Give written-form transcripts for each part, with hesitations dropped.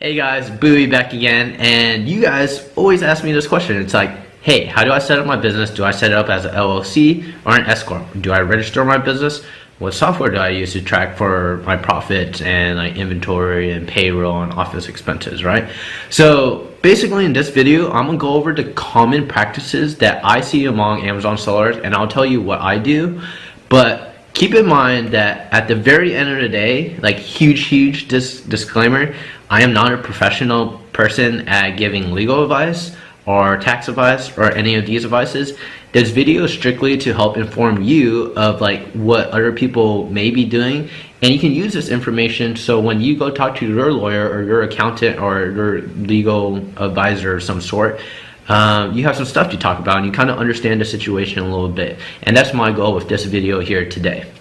Hey guys, Bowie back again, and you guys always ask me this question. It's like, hey, how do I set up my business? Do I set it up as an LLC or an S Corp? Do I register my business? What software do I use to track for my profits and like inventory and payroll and office expenses, right? So basically in this video, I'm gonna go over the common practices that I see among Amazon sellers, and I'll tell you what I do. But keep in mind that at the very end of the day, like huge disclaimer, I am not a professional person at giving legal advice or tax advice or any of these advices. This video is strictly to help inform you of like what other people may be doing, and you can use this information so when you go talk to your lawyer or your accountant or your legal advisor of some sort, you have some stuff to talk about and you kind of understand the situation a little bit. And that's my goal with this video here today.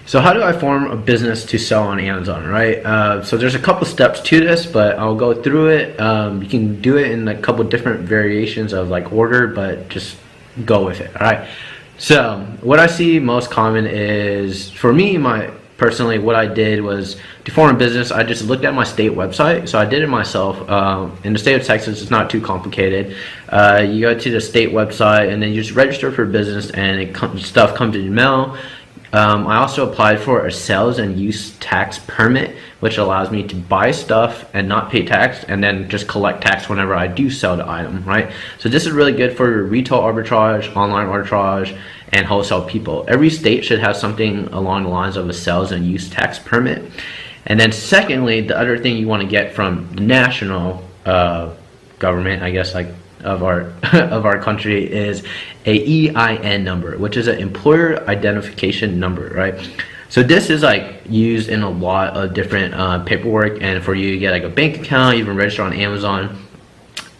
So how do I form a business to sell on Amazon, right? So there's a couple steps to this, but I'll go through it. You can do it in a couple different variations of like order, but just go with it, all right? So what I see most common is, for me, personally, what I did was to form a business, I just looked at my state website. So I did it myself. In the state of Texas, it's not too complicated. You go to the state website and then you just register for a business, and stuff comes in the mail. I also applied for a sales and use tax permit, which allows me to buy stuff and not pay tax, and then just collect tax whenever I do sell the item, right? So this is really good for retail arbitrage, online arbitrage, and wholesale people. Every state should have something along the lines of a sales and use tax permit. And then secondly, the other thing you want to get from the national government, I guess, like of our country, is a EIN number, which is an employer identification number, right? So this is like used in a lot of different paperwork, and for you to get like a bank account, even register on Amazon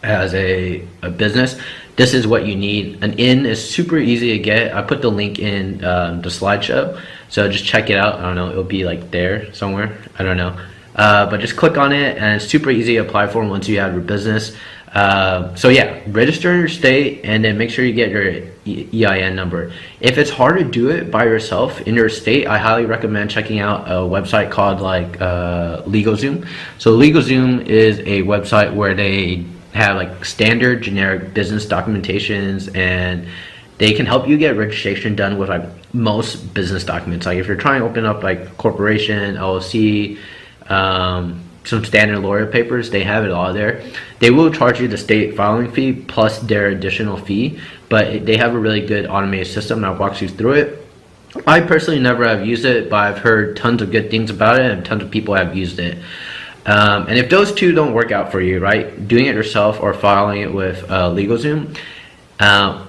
as a business, this is what you need. An IN is super easy to get. I put the link in the slideshow, so just check it out. I don't know, it'll be like there somewhere, I don't know, but just click on it and it's super easy to apply for once you have your business. So yeah, register in your state and then make sure you get your EIN number. If it's hard to do it by yourself in your state, I highly recommend checking out a website called like LegalZoom. So LegalZoom is a website where they have like standard generic business documentations, and they can help you get registration done with like most business documents. Like if you're trying to open up like a corporation, LLC, some standard lawyer papers, they have it all there. They will charge you the state filing fee plus their additional fee, but they have a really good automated system that walks you through it. I personally never have used it, but I've heard tons of good things about it and tons of people have used it. And if those two don't work out for you, right, doing it yourself or filing it with LegalZoom,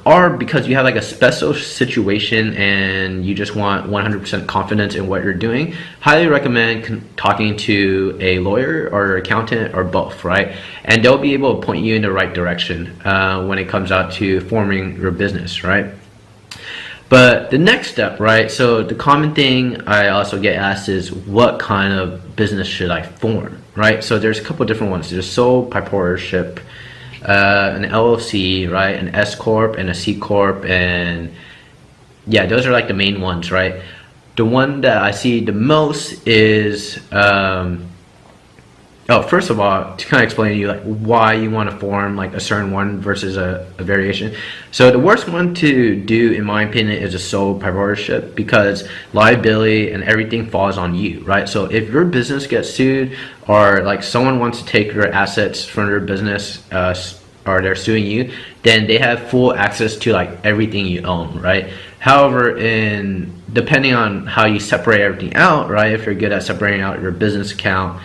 or because you have like a special situation and you just want 100% confidence in what you're doing, highly recommend talking to a lawyer or accountant or both, right? And they'll be able to point you in the right direction when it comes out to forming your business, right? But the next step, right, so the common thing I also get asked is, what kind of business should I form, right? So there's a couple different ones. There's sole proprietorship, an LLC, right, an S Corp and a C Corp, and yeah, those are like the main ones, right? The one that I see the most is first of all, to kind of explain to you like why you want to form like a certain one versus a variation. So the worst one to do, in my opinion, is a sole proprietorship, because liability and everything falls on you, right? So if your business gets sued, or like someone wants to take your assets from your business, or they're suing you, then they have full access to like everything you own, right? However, depending on how you separate everything out, right, if you're good at separating out your business account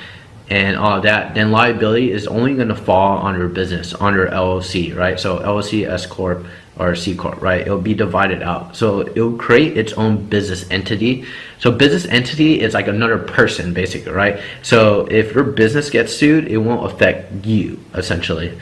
and all of that, then liability is only going to fall on your business, on your LLC, right? So LLC, S Corp, or C Corp, right? It'll be divided out. So it'll create its own business entity. So business entity is like another person, basically, right? So if your business gets sued, it won't affect you, essentially,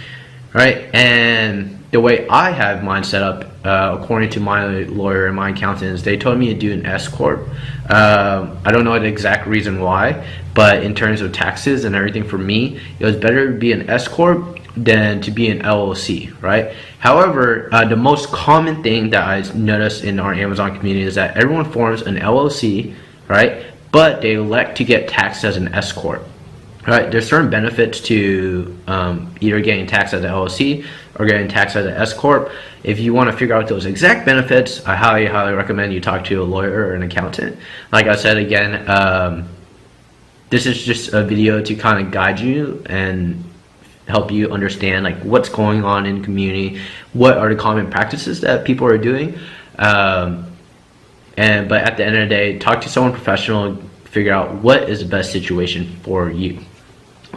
right? And the way I have mine set up, according to my lawyer and my accountants, they told me to do an S Corp. I don't know the exact reason why, but in terms of taxes and everything, for me, it was better to be an S Corp than to be an LLC, right? However, the most common thing that I noticed in our Amazon community is that everyone forms an LLC, right? But they elect to get taxed as an S Corp. Right, there's certain benefits to either getting taxed as an LLC or getting taxed as an S corp. If you want to figure out those exact benefits, I highly recommend you talk to a lawyer or an accountant. Like I said again, this is just a video to kind of guide you and help you understand like what's going on in the community, what are the common practices that people are doing, but at the end of the day, talk to someone professional, figure out what is the best situation for you.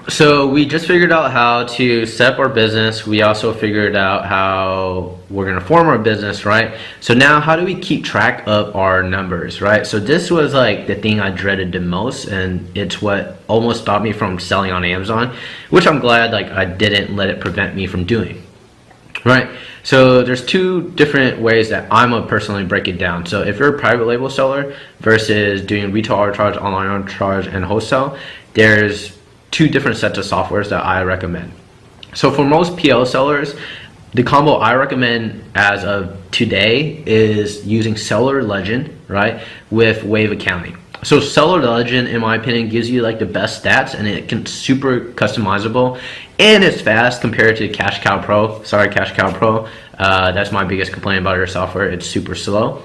So we just figured out how to set up our business. We also figured out how we're going to form our business, right? So now how do we keep track of our numbers, right? So this was like the thing I dreaded the most, and it's what almost stopped me from selling on Amazon, which I'm glad like I didn't let it prevent me from doing, right? So there's two different ways that I'm gonna personally break it down. So if you're a private label seller versus doing retail arbitrage, online arbitrage, and wholesale, there's two different sets of softwares that I recommend. So for most PL sellers, the combo I recommend as of today is using Seller Legend, right, with Wave Accounting. So Seller Legend, in my opinion, gives you like the best stats, and it can super customizable, and it's fast compared to Cash Cow Pro. Sorry, Cash Cow Pro. That's my biggest complaint about your software. It's super slow.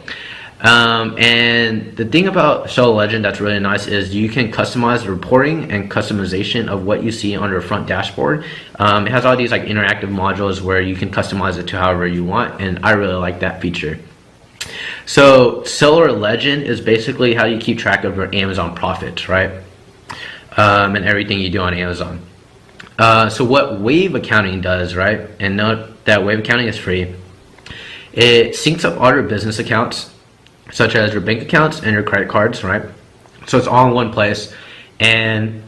And the thing about Seller Legend that's really nice is you can customize the reporting and customization of what you see on your front dashboard. It has all these like interactive modules where you can customize it to however you want, and I really like that feature. So Seller Legend is basically how you keep track of your Amazon profits, right? And everything you do on Amazon. So what Wave Accounting does, right? And note that Wave Accounting is free. It syncs up all your business accounts, such as your bank accounts and your credit cards, right? So it's all in one place, and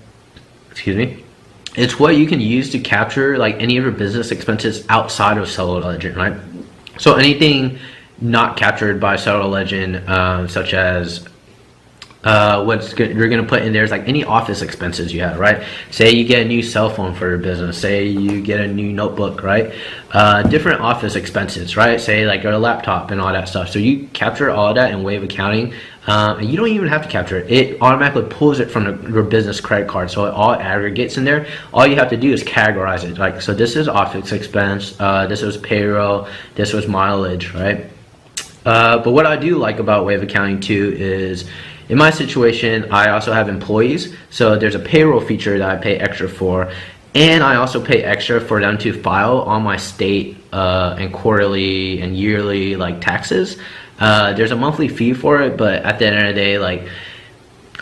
excuse me, it's what you can use to capture like any of your business expenses outside of Seller Legend, right? So anything not captured by Seller Legend, such as you're gonna put in there is like any office expenses you have, right? Say you get a new cell phone for your business, say you get a new notebook, right? Different office expenses, right? Say like your laptop and all that stuff. So you capture all that in Wave Accounting, and you don't even have to capture it. It automatically pulls it from your business credit card, so it all aggregates in there. All you have to do is categorize it. Like, so this is office expense, this was payroll, this was mileage, right? But what I do like about Wave Accounting too is, in my situation, I also have employees, so there's a payroll feature that I pay extra for, and I also pay extra for them to file on my state and quarterly and yearly like taxes. There's a monthly fee for it, but at the end of the day, like,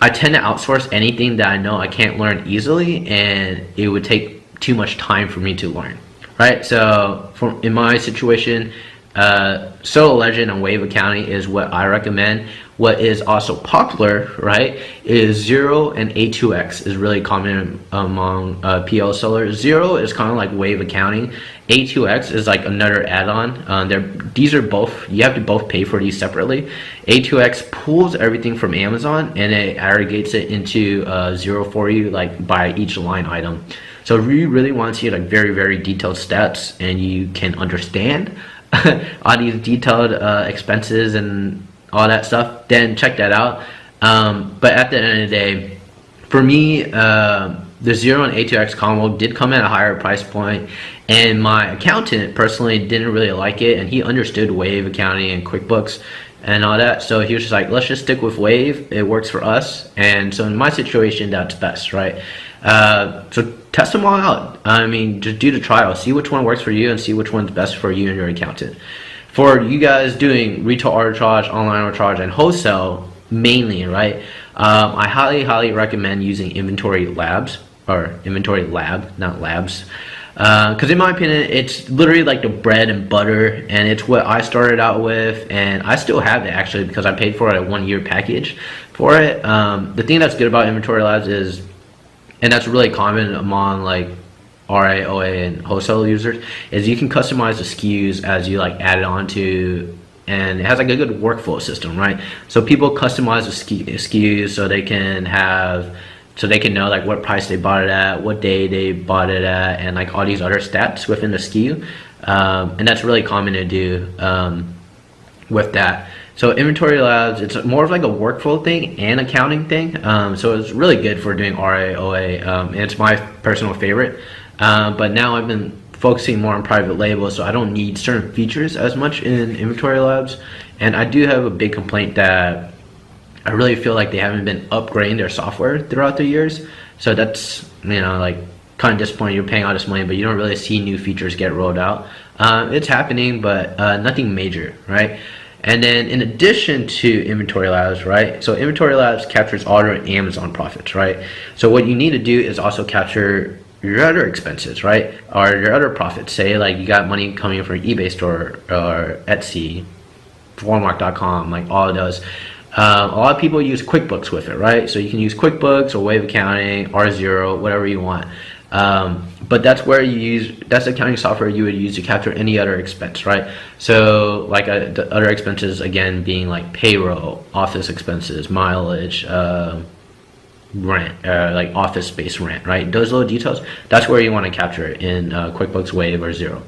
I tend to outsource anything that I know I can't learn easily, and it would take too much time for me to learn, right? So in my situation, Seller Legend and Wave Accounting is what I recommend. What is also popular, right, is Zero and A2X is really common among PL sellers. Zero is kind of like Wave Accounting. A2X is like another add-on. These are both, you have to both pay for these separately. A2X pulls everything from Amazon and it aggregates it into Zero for you, like by each line item. So if you really want to see like very detailed stats and you can understand all these detailed expenses and all that stuff, then check that out. But at the end of the day, for me, the Zero and A2X combo did come at a higher price point, and my accountant personally didn't really like it, and he understood Wave Accounting and QuickBooks and all that, so he was just like, let's just stick with Wave, it works for us. And so in my situation, that's best, right? So test them all out. I mean, just do the trial, see which one works for you and see which one's best for you and your accountant. For you guys doing retail arbitrage, online arbitrage, and wholesale mainly, right? I highly recommend using Inventory Labs, or Inventory Lab, not Labs. Because in my opinion, it's literally like the bread and butter, and it's what I started out with, and I still have it actually because I paid for a 1-year package for it. The thing that's good about Inventory Labs is, and that's really common among like RA, OA, and wholesale users, is you can customize the SKUs as you like add it on to, and it has like a good workflow system, right? So people customize the SKUs so they can know like what price they bought it at, what day they bought it at, and like all these other stats within the SKU, and that's really common to do with that. So Inventory Labs, it's more of like a workflow thing and accounting thing. So it's really good for doing RA, OA. And it's my personal favorite. But now I've been focusing more on private label, so I don't need certain features as much in Inventory Labs. And I do have a big complaint that I really feel like they haven't been upgrading their software throughout the years. So that's, like kind of disappointing. You're paying all this money, but you don't really see new features get rolled out. It's happening, but nothing major, right? And then in addition to Inventory Labs, right? So Inventory Labs captures all your Amazon profits, right? So what you need to do is also capture your other expenses, right? Or your other profits. Say like you got money coming from your eBay store or Etsy, Walmart.com, like all of those. A lot of people use QuickBooks with it, right? So you can use QuickBooks or Wave Accounting, R0, whatever you want. But that's where that's accounting software you would use to capture any other expense, right? So like the other expenses, again, being like payroll, office expenses, mileage, rent, like office space rent, right? Those little details, that's where you want to capture it in QuickBooks, Wave, or Xero.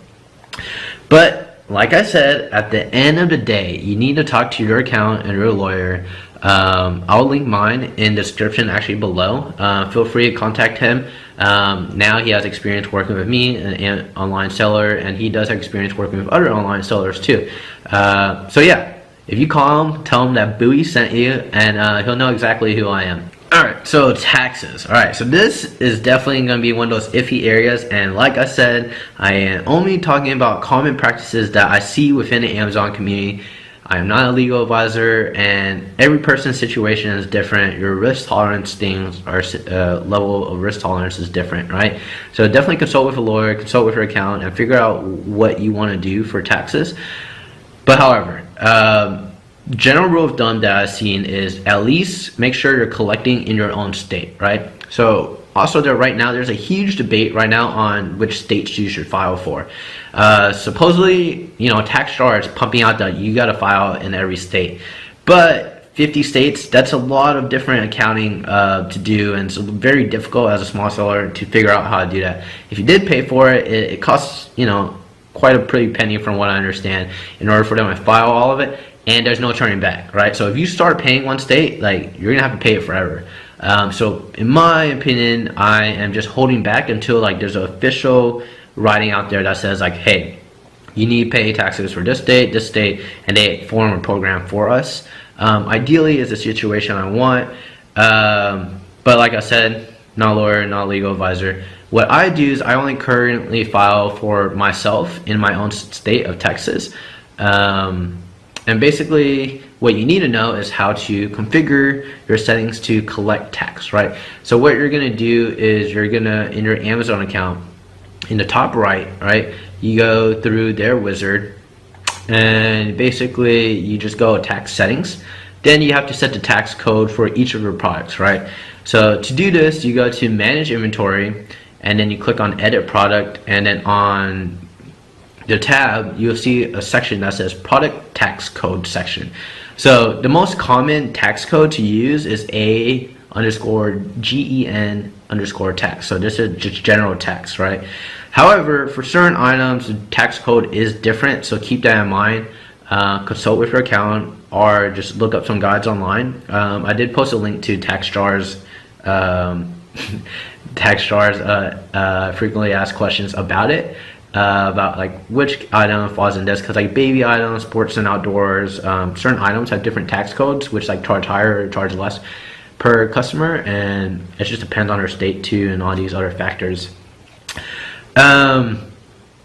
But like I said, at the end of the day, you need to talk to your accountant and your lawyer. I'll link mine in the description actually below. Feel free to contact him. Now he has experience working with me, an online seller, and he does have experience working with other online sellers too. So yeah, if you call him, tell him that Bowie sent you, and he'll know exactly who I am. Alright, so taxes. Alright, so this is definitely going to be one of those iffy areas, and like I said, I am only talking about common practices that I see within the Amazon community. I am not a legal advisor, and every person's situation is different. Your risk tolerance things, or level of risk tolerance is different, right? So definitely consult with a lawyer, consult with your accountant, and figure out what you want to do for taxes. But however, general rule of thumb that I've seen is at least make sure you're collecting in your own state, right? So also there's a huge debate right now on which states you should file for. Supposedly, TaxStar is pumping out that you got to file in every state, but 50 states, that's a lot of different accounting to do, and it's very difficult as a small seller to figure out how to do that. If you did pay for it, it costs quite a pretty penny from what I understand in order for them to file all of it, and there's no turning back, right? So if you start paying one state, like, you're gonna have to pay it forever. So in my opinion, I am just holding back until like there's an official writing out there that says like, hey, you need to pay taxes for this state, and they form a program for us. Ideally is the situation I want, but like I said, not a lawyer, not a legal advisor. What I do is I only currently file for myself in my own state of Texas. And basically what you need to know is how to configure your settings to collect tax, right? So what you're gonna do is you're gonna, in your Amazon account, in the top right, you go through their wizard, and basically you just go tax settings. Then you have to set the tax code for each of your products, right? So to do this, you go to manage inventory, and then you click on edit product, and then on the tab you'll see a section that says product tax code section. So the most common tax code to use is A_GEN_tax. So this is just general tax, right? However, for certain items the tax code is different, so keep that in mind. Consult with your accountant or just look up some guides online. I did post a link to TaxStar's frequently asked questions about it, about like which item falls in this, because like baby items, sports and outdoors, certain items have different tax codes which like charge higher or charge less per customer, and it just depends on our state too and all these other factors.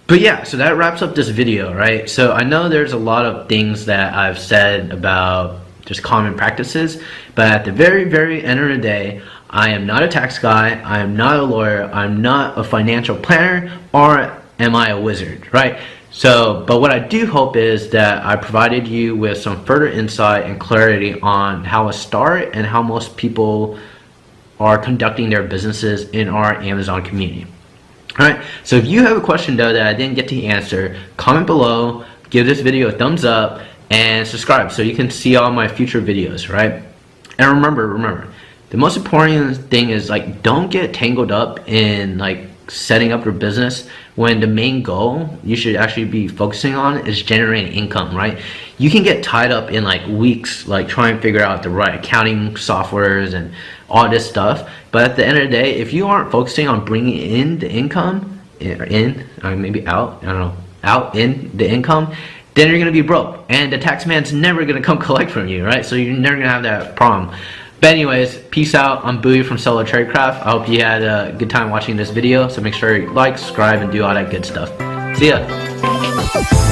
But yeah, so that wraps up this video, right? So I know there's a lot of things that I've said about just common practices, but at the very end of the day, I am not a tax guy, I am not a lawyer, I'm not a financial planner, or am I a wizard, right? So, but what I do hope is that I provided you with some further insight and clarity on how to start and how most people are conducting their businesses in our Amazon community. Alright, so if you have a question though that I didn't get to answer, comment below, give this video a thumbs up, and subscribe so you can see all my future videos, right? And remember, the most important thing is like don't get tangled up in like setting up your business when the main goal you should actually be focusing on is generating income, right? You can get tied up in like weeks, like trying to figure out the right accounting softwares and all this stuff. But at the end of the day, if you aren't focusing on bringing in the income, or maybe out, I don't know, out in the income, then you're gonna be broke, and the tax man's never gonna come collect from you, right? So you're never gonna have that problem. But anyways, peace out. I'm Bowie from Solo Tradecraft. I hope you had a good time watching this video. So make sure you like, subscribe, and do all that good stuff. See ya.